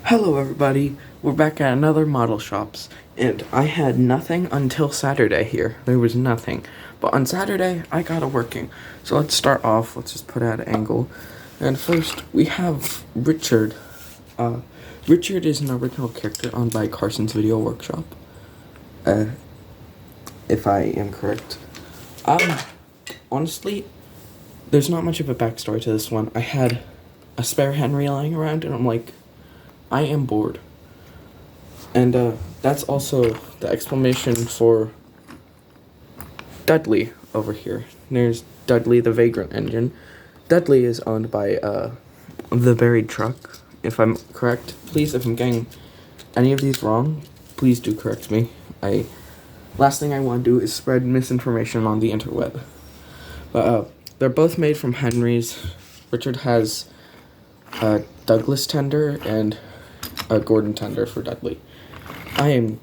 Hello everybody, we're back at another model shops, and I had nothing until Saturday here. There was nothing. But on Saturday, I got it working. So let's start off, let's just put it at an angle. And first, we have Richard. Richard is an original character owned by Carson's Video Workshop. If I am correct. Honestly, there's not much of a backstory to this one. I had a spare Henry lying around, and I'm like, I am bored. And that's also the explanation for Dudley over here. There's Dudley the Vagrant Engine. Dudley is owned by the Buried Truck, if I'm correct. Please, if I'm getting any of these wrong, please do correct me. Last thing I want to do is spread misinformation on the interweb. But they're both made from Henry's. Richard has a Douglas tender and a Gordon tender for Dudley. I am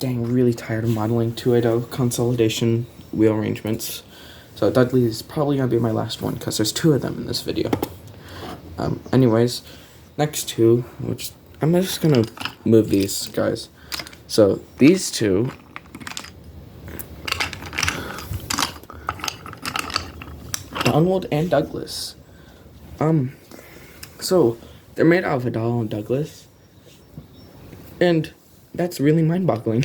really tired of modeling 280 consolidation wheel arrangements. So Dudley is probably going to be my last one because there's two of them in this video. Anyways, next two, which I'm just going to move these guys. So these two, Donald and Douglas. So they're made out of Vidal and Douglas. And that's really mind-boggling.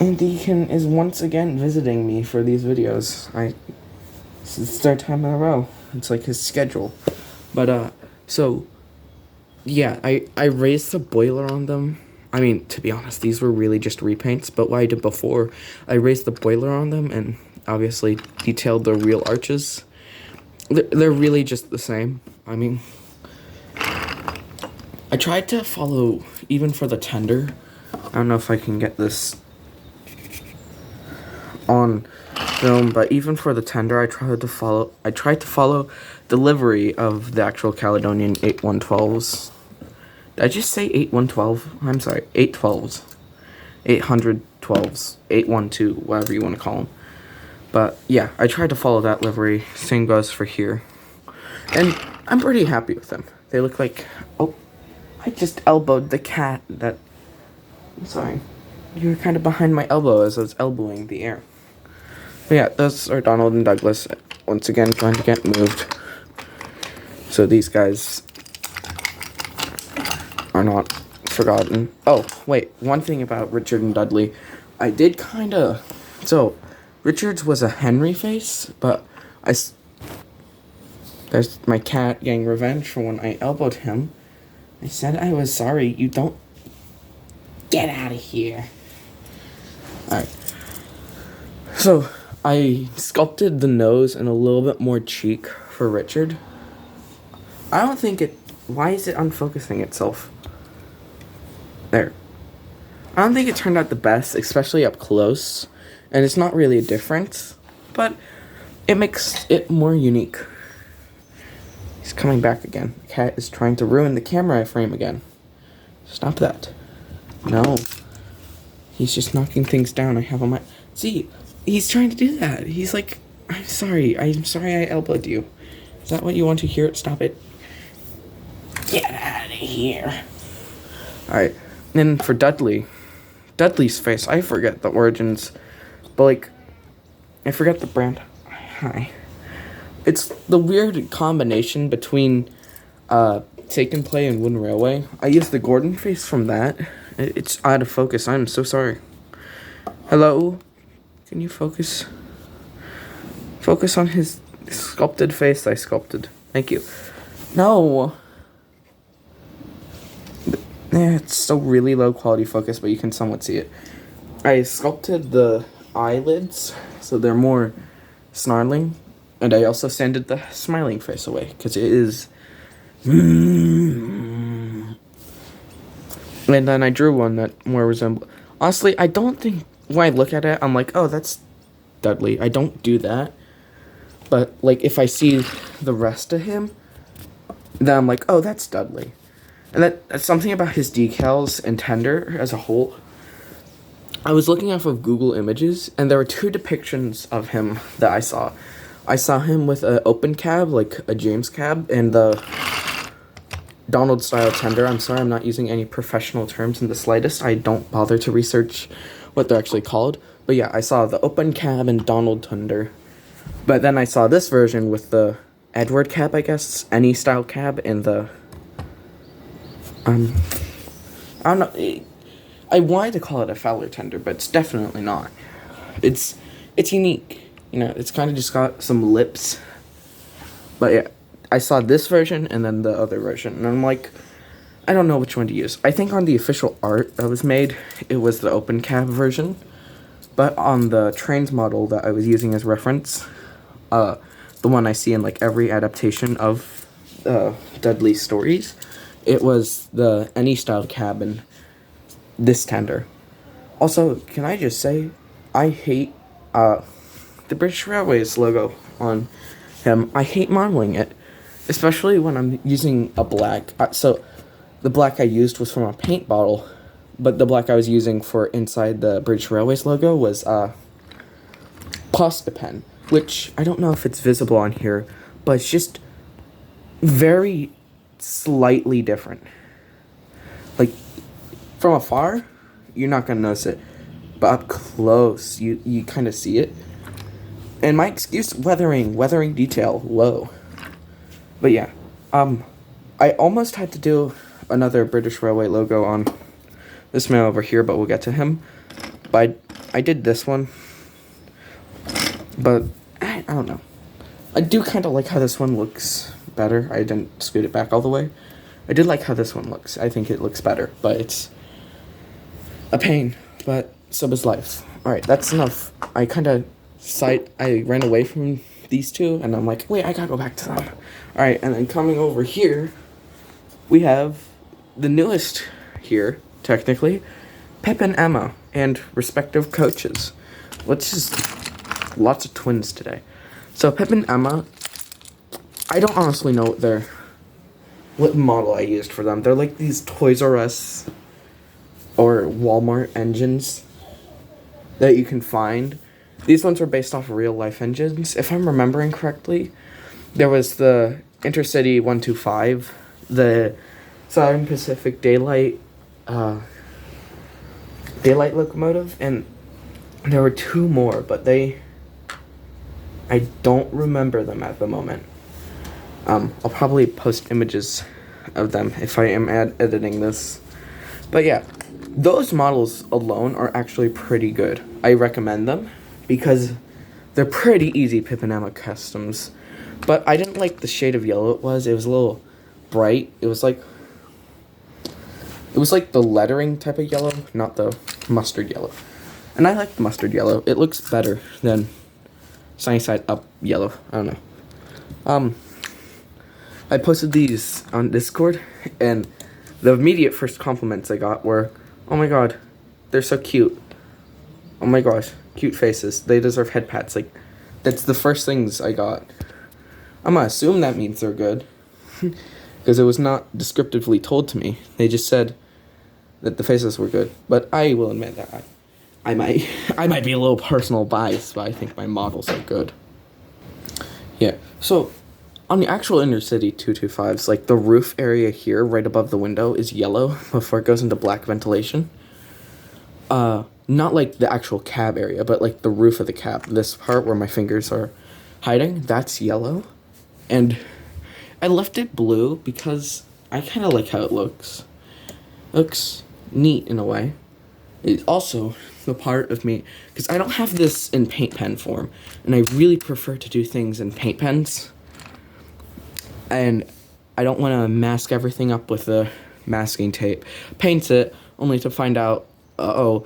And Deacon is once again visiting me for these videos. It's the third time in a row. It's like his schedule. But, so, yeah, I raised the boiler on them. I mean, to be honest, these were really just repaints. But what I did before, I raised the boiler on them and obviously detailed the real arches. They're really just the same. I mean, I tried to follow, even for the tender, I don't know if I can get this on film, but even for the tender, I tried to follow the livery of the actual Caledonian 8112s. Did I just say 8112? I'm sorry, 812s. 812s. 812, whatever you want to call them. But, yeah, I tried to follow that livery. Same goes for here. And I'm pretty happy with them. They look like... Oh, I just elbowed the cat that... I'm sorry. You were kind of behind my elbow as I was elbowing the air. But yeah, those are Donald and Douglas. Once again, trying to get moved. So these guys are not forgotten. Oh, wait. One thing about Richard and Dudley. I did kind of... So, Richard's was a Henry face, but there's my cat getting revenge for when I elbowed him. I said I was sorry. You don't... Get out of here. Alright. So, I sculpted the nose and a little bit more cheek for Richard. I don't think it... Why is it unfocusing itself? There. I don't think it turned out the best, especially up close. And it's not really a difference. But it makes it more unique. He's coming back again. The cat is trying to ruin the camera frame again. Stop that. No. He's just knocking things down I have on my... See, he's trying to do that. He's like, I'm sorry I elbowed you. Is that what you want to hear? Stop it. Get out of here. Alright, then for Dudley's face, I forget the origins. But like, I forget the brand. Hi. It's the weird combination between Take and Play and Wooden Railway. I used the Gordon face from that. It's out of focus. I'm so sorry. Hello? Can you focus? Focus on his sculpted face I sculpted. Thank you. No. It's still really low quality focus, but you can somewhat see it. I sculpted the eyelids, so they're more snarling. And I also sanded the smiling face away, because it is... And then I drew one that more resembled... Honestly, I don't think... When I look at it, I'm like, oh, that's Dudley. I don't do that. But, like, if I see the rest of him, then I'm like, oh, that's Dudley. And that's something about his decals and tender as a whole. I was looking off of Google Images, and there were two depictions of him that I saw. I saw him with an open cab, like a James cab, and the Donald style tender. I'm sorry, I'm not using any professional terms in the slightest. I don't bother to research what they're actually called. But yeah, I saw the open cab and Donald tender. But then I saw this version with the Edward cab, I guess, any style cab, and the I don't know. I wanted to call it a Fowler tender, but it's definitely not. It's unique. You know, it's kind of just got some lips. But yeah, I saw this version and then the other version, and I'm like, I don't know which one to use. I think on the official art that was made, it was the open cab version. But on the Trains model that I was using as reference, the one I see in like every adaptation of Dudley stories, it was the any style cab and this tender. Also, can I just say, I hate the British Railways logo on him. I hate modeling it, especially when I'm using a black. So the black I used was from a paint bottle, but the black I was using for inside the British Railways logo was pasta pen, which I don't know if it's visible on here, but it's just very slightly different. Like, from afar, you're not gonna notice it, but up close, you kind of see it. And my excuse, weathering detail, whoa. But yeah, I almost had to do another British Railway logo on this man over here, but we'll get to him. But I did this one, but I don't know. I do kind of like how this one looks better. I didn't scoot it back all the way. I did like how this one looks. I think it looks better, but it's a pain, but so is life. Alright, that's enough. I ran away from these two, and I'm like, wait, I gotta go back to them. Alright, and then coming over here, we have the newest here, technically, Pip and Emma, and respective coaches. Lots of twins today. So Pip and Emma, I don't honestly know what model I used for them. They're like these Toys R Us or Walmart engines that you can find. These ones were based off real life engines. If I'm remembering correctly, there was the Intercity 125, the Southern Pacific Daylight locomotive, and there were two more, but I don't remember them at the moment. I'll probably post images of them if I am editing this. But yeah, those models alone are actually pretty good. I recommend them because they're pretty easy Pip and Emma customs. But I didn't like the shade of yellow it was. It was a little bright. It was like the lettering type of yellow, not the mustard yellow. And I like the mustard yellow. It looks better than sunny side up yellow. I don't know. I posted these on Discord, and the immediate first compliments I got were, oh my god, they're so cute. Oh my gosh, cute faces. They deserve head pats. Like, that's the first things I got. I'm gonna assume that means they're good, because it was not descriptively told to me. They just said that the faces were good. But I will admit that I might be a little personal biased, but I think my models are good. Yeah, so on the actual Intercity 225s, like the roof area here, right above the window, is yellow before it goes into black ventilation. Not like the actual cab area, but like the roof of the cab. This part where my fingers are hiding, that's yellow. And I left it blue because I kind of like how it looks. It looks neat in a way. It's also the part of me, because I don't have this in paint pen form, and I really prefer to do things in paint pens. And I don't want to mask everything up with the masking tape. Paints it, only to find out, the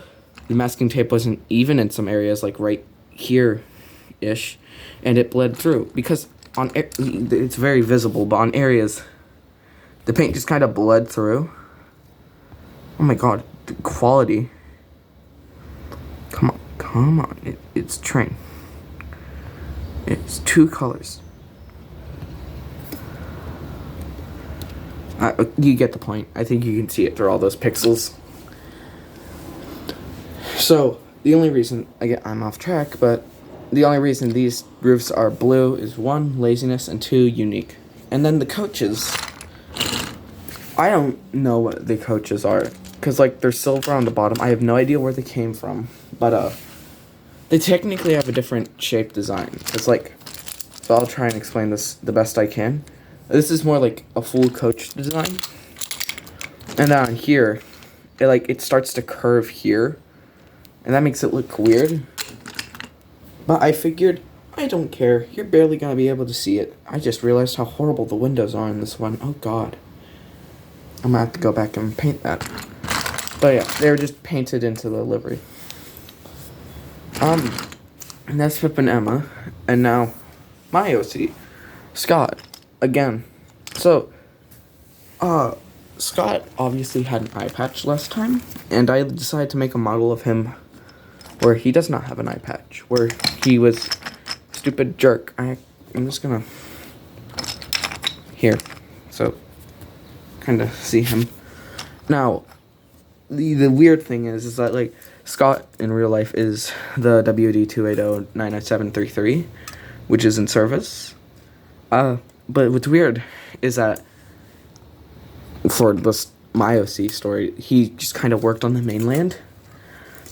masking tape wasn't even in some areas, like right here-ish, and it bled through. Because it's very visible, but on areas, the paint just kind of bled through. Oh my god, the quality. Come on, it's train. It's two colors. You get the point. I think you can see it through all those pixels. So, the only reason, I'm off track, but the only reason these roofs are blue is 1, laziness, and 2, unique. And then the coaches. I don't know what the coaches are, because, like, they're silver on the bottom. I have no idea where they came from, but, they technically have a different shape design. It's like, so I'll try and explain this the best I can. This is more like a full coach design. And down here, it starts to curve here, and that makes it look weird. But I figured, I don't care. You're barely gonna be able to see it. I just realized how horrible the windows are in this one. Oh god. I'm gonna have to go back and paint that. But yeah, they were just painted into the livery. And that's Pip and Emma. And now, my OC, Scott, again. So, Scott obviously had an eye patch last time, and I decided to make a model of him where he does not have an eye patch, where he was stupid jerk. I'm just gonna here, so kind of see him. Now, the weird thing is that like Scott in real life is the WD-280-90733, which is in service. But what's weird is that for this my OC story, he just kind of worked on the mainland.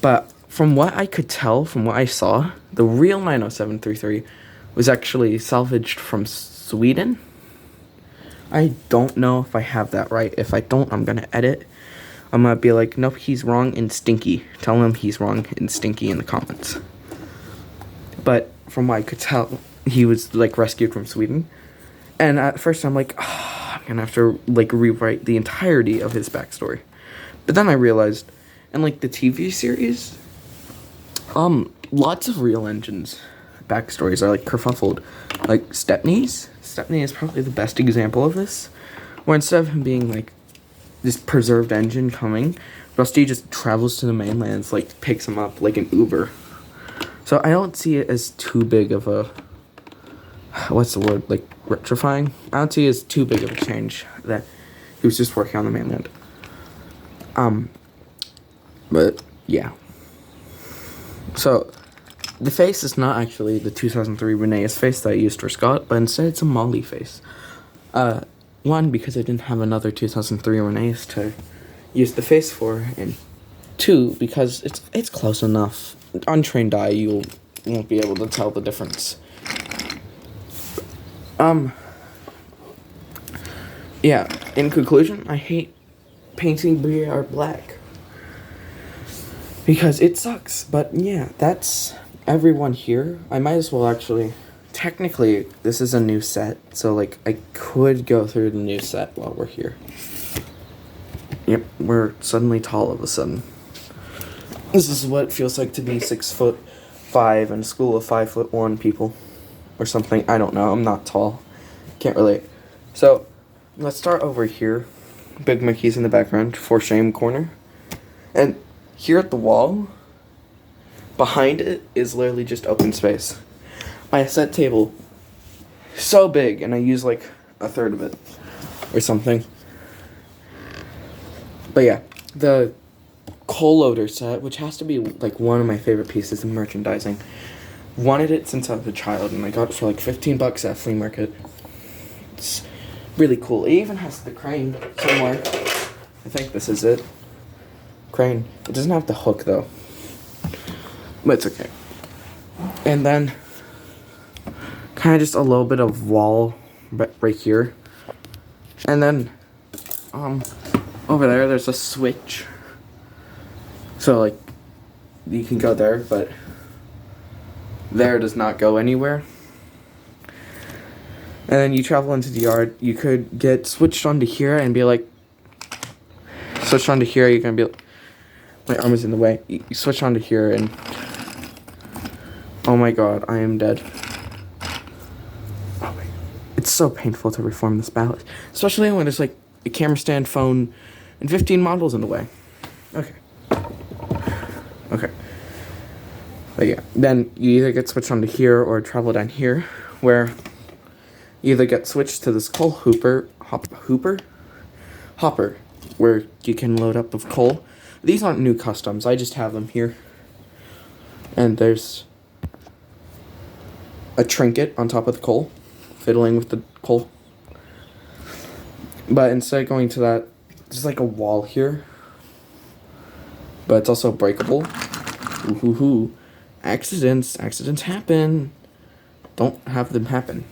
But from what I could tell, from what I saw, the real 90733 was actually salvaged from Sweden. I don't know if I have that right. If I don't, I'm gonna edit. I'm gonna be like, nope, he's wrong and stinky. Tell him he's wrong and stinky in the comments. But from what I could tell, he was like rescued from Sweden. And at first I'm like, oh, I'm gonna have to like rewrite the entirety of his backstory. But then I realized, in like the TV series, lots of real engines backstories are like kerfuffled. Like Stepney's. Stepney is probably the best example of this. Where instead of him being like this preserved engine coming, Rusty just travels to the mainlands, like picks him up like an Uber. So I don't see it as too big of a, what's the word, like rectifying? I don't see it as too big of a change that he was just working on the mainland. But yeah. So the face is not actually the 2003 Renee's face that I used for Scott, but instead it's a Molly face. One, because I didn't have another 2003 Renee's to use the face for, and two, because it's close enough. Untrained eye, you won't be able to tell the difference. Yeah, in conclusion, I hate painting BR black. Because it sucks, but yeah, that's everyone here. I might as well actually, technically, this is a new set, so like, I could go through the new set while we're here. Yep, we're suddenly tall all of a sudden. This is what it feels like to be 6'5" in a school of 5'1" people. Or something, I don't know, I'm not tall. Can't relate. So, let's start over here. Big Mickey's in the background, for shame corner. And here at the wall, behind it is literally just open space. My set table, so big, and I use like a third of it, or something. But yeah, the coal loader set, which has to be like one of my favorite pieces of merchandising. Wanted it since I was a child, and I got it for like $15 at flea market. It's really cool. It even has the crane somewhere. I think this is it. Crane. It doesn't have the hook though, but it's okay. And then kind of just a little bit of wall right here, and then over there's a switch, so like you can go there, but there does not go anywhere. And then you travel into the yard, you could get switched onto here and be like, switch onto here, you're gonna be like, my arm is in the way. You switch onto here and, oh my god, I am dead. Oh my, it's so painful to reform this ballot, especially when there's like a camera stand, phone, and 15 models in the way. Okay. But yeah, then you either get switched onto here or travel down here, where you either get switched to this coal hopper, where you can load up with coal. These aren't new customs, I just have them here. And there's a trinket on top of the coal, fiddling with the coal. But instead of going to that, there's like a wall here, but it's also breakable. Ooh. Accidents happen. Don't have them happen.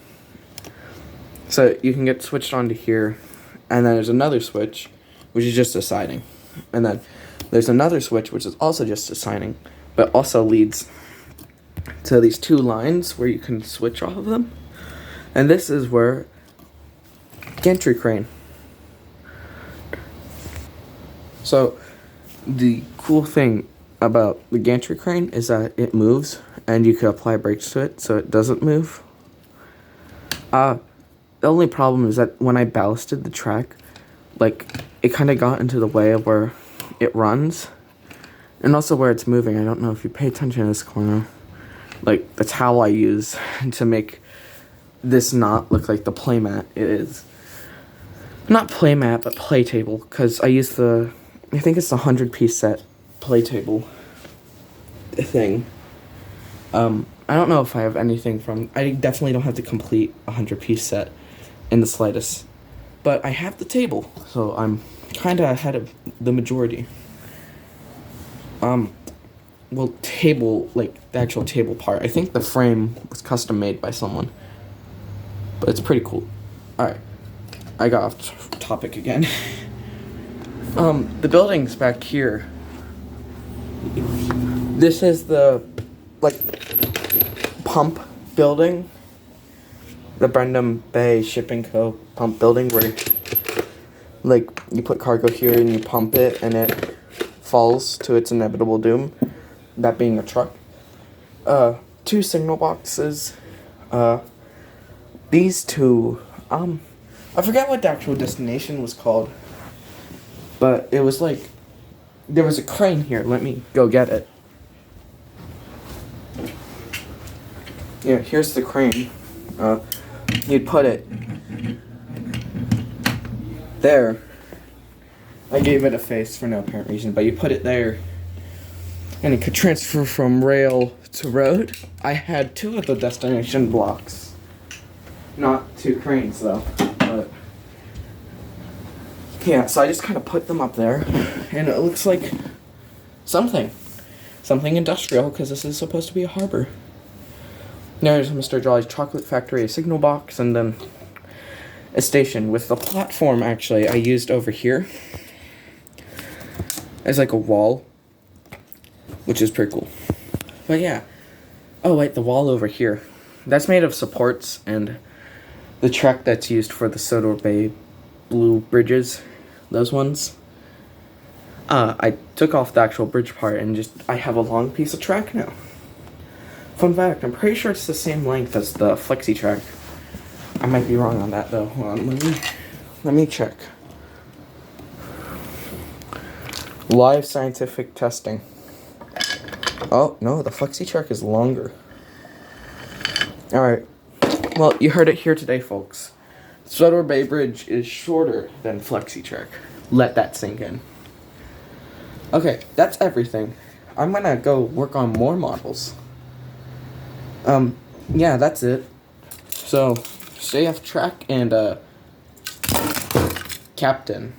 So you can get switched onto here, and then there's another switch, which is just a siding. And then there's another switch, which is also just a siding, but also leads to these two lines where you can switch off of them. And this is where gantry crane. So the cool thing about the gantry crane is that it moves, and you can apply brakes to it so it doesn't move. The only problem is that when I ballasted the track, like, it kind of got into the way of where it runs, and also where it's moving. I don't know if you pay attention to this corner. Like, that's how I use to make this not look like the playmat it is. Not playmat, but play table, because I use I think it's the 100-piece set play table thing. I don't know if I have anything I definitely don't have the complete 100-piece set in the slightest, but I have the table, so I'm kind of ahead of the majority. Well, table, like, the actual table part, I think the frame was custom made by someone, but it's pretty cool. Alright, I got off topic again. The building's back here. This is the, like, pump building. The Brendam Bay Shipping Co. pump building where, like, you put cargo here and you pump it and it falls to its inevitable doom. That being a truck. 2 signal boxes. These two, I forget what the actual destination was called. But it was like, there was a crane here. Let me go get it. Yeah, here's the crane. You'd put it there. I gave it a face for no apparent reason, but you put it there, and it could transfer from rail to road. I had 2 of the destination blocks. Not 2 cranes, though. But yeah, so I just kind of put them up there, and it looks like something industrial, because this is supposed to be a harbor. There's Mr. Jolly's Chocolate Factory, a signal box, and then a station with the platform, actually, I used over here as like a wall, which is pretty cool. But yeah. Oh, wait, the wall over here. That's made of supports, and the track that's used for the Sodor Bay blue bridges, those ones. I took off the actual bridge part and I have a long piece of track now. Fun fact, I'm pretty sure it's the same length as the Flexi track. I might be wrong on that, though. Hold on, let me check. Live scientific testing. Oh, no, the Flexi track is longer. Alright. Well, you heard it here today, folks. Sodor Bay Bridge is shorter than Flexi track. Let that sink in. Okay, that's everything. I'm gonna go work on more models. Yeah, that's it. So, stay off track and, Captain.